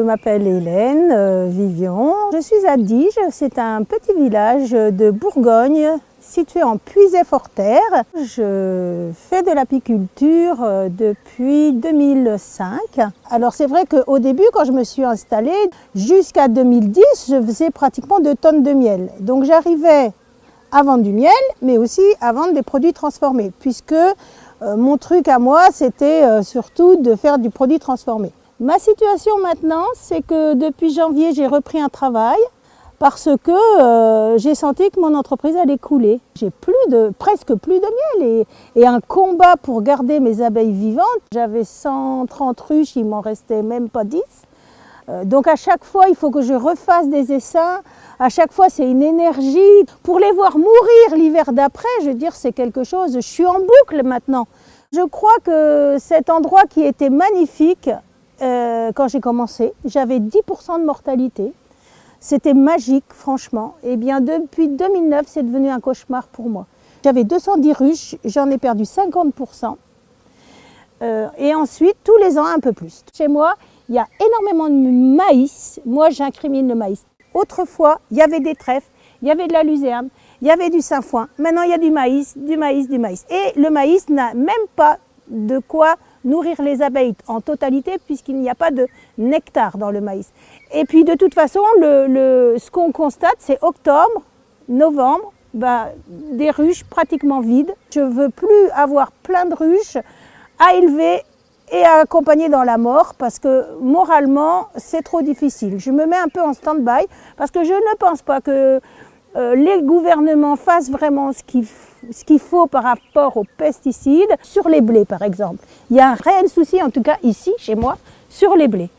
m'appelle Hélène Vivian. Je suis à Diges, c'est un petit village de Bourgogne situé en Puisay-Forterre. Je fais de l'apiculture depuis 2005. Alors c'est vrai qu'au début, quand je me suis installée, jusqu'à 2010, je faisais pratiquement 2 tonnes de miel. Donc j'arrivais à vendre du miel, mais aussi à vendre des produits transformés, puisque mon truc à moi, c'était surtout de faire du produit transformé. Ma situation maintenant, c'est que depuis janvier, j'ai repris un travail parce que j'ai senti que mon entreprise allait couler. J'ai presque plus de miel et un combat pour garder mes abeilles vivantes. J'avais 130 ruches, il m'en restait même pas 10. Donc à chaque fois, il faut que je refasse des essaims. À chaque fois, c'est une énergie. Pour les voir mourir l'hiver d'après, je veux dire, c'est quelque chose. Je suis en boucle maintenant. Je crois que cet endroit qui était magnifique, quand j'ai commencé, j'avais 10% de mortalité. C'était magique, franchement. Et bien depuis 2009, c'est devenu un cauchemar pour moi. J'avais 210 ruches, j'en ai perdu 50%. Et ensuite, tous les ans, un peu plus. Chez moi, il y a énormément de maïs. Moi, j'incrimine le maïs. Autrefois, il y avait des trèfles, il y avait de la luzerne, il y avait du sainfoin. Maintenant, il y a du maïs, du maïs, du maïs. Et le maïs n'a même pas de quoi nourrir les abeilles en totalité puisqu'il n'y a pas de nectar dans le maïs. Et puis de toute façon, ce qu'on constate, c'est octobre, novembre, des ruches pratiquement vides. Je ne veux plus avoir plein de ruches à élever et à accompagner dans la mort parce que moralement, c'est trop difficile. Je me mets un peu en stand-by parce que je ne pense pas que les gouvernements fassent vraiment ce qu'il faut par rapport aux pesticides sur les blés par exemple. Il y a un réel souci, en tout cas ici, chez moi, sur les blés.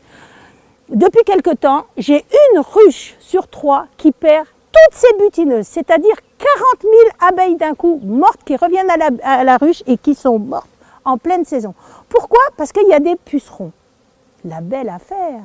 Depuis quelque temps, j'ai une ruche sur 3 qui perd toutes ses butineuses, c'est-à-dire 40 000 abeilles d'un coup mortes qui reviennent à la ruche et qui sont mortes en pleine saison. Pourquoi? Parce qu'il y a des pucerons. La belle affaire.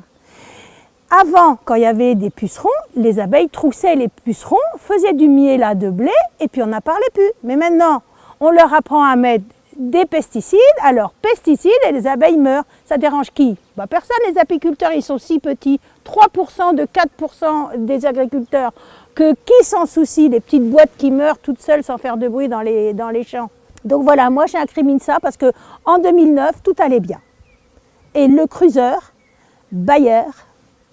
Avant, quand il y avait des pucerons, les abeilles troussaient les pucerons, faisaient du miel de blé et puis on n'en parlait plus. Mais maintenant, on leur apprend à mettre des pesticides, alors pesticides et les abeilles meurent. Ça dérange qui? Personne, les apiculteurs, ils sont si petits, 3% de 4% des agriculteurs, que qui s'en soucie, les petites boîtes qui meurent toutes seules sans faire de bruit dans les champs. Donc voilà, moi j'incrimine ça parce qu'en 2009, tout allait bien. Et le Cruiser, Bayer,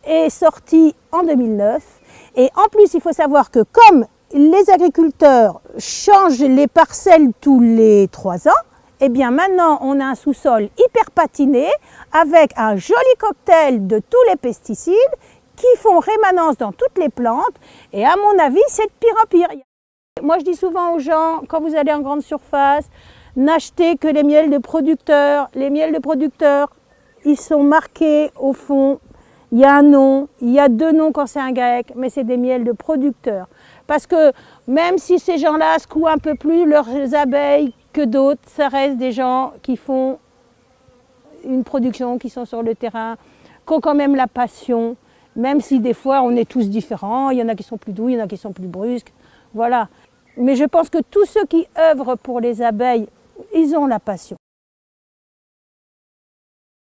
est sorti en 2009. Et en plus, il faut savoir que comme les agriculteurs changent les parcelles tous les 3 ans, eh bien maintenant on a un sous-sol hyper patiné avec un joli cocktail de tous les pesticides qui font rémanence dans toutes les plantes. Et à mon avis, c'est de pire en pire. Moi, je dis souvent aux gens, quand vous allez en grande surface, n'achetez que les miels de producteurs. Les miels de producteurs, ils sont marqués au fond. Il y a un nom, il y a 2 noms quand c'est un grec, mais c'est des miels de producteurs. Parce que même si ces gens-là secouent un peu plus leurs abeilles que d'autres, ça reste des gens qui font une production, qui sont sur le terrain, qui ont quand même la passion, même si des fois on est tous différents, il y en a qui sont plus doux, il y en a qui sont plus brusques, voilà. Mais je pense que tous ceux qui œuvrent pour les abeilles, ils ont la passion.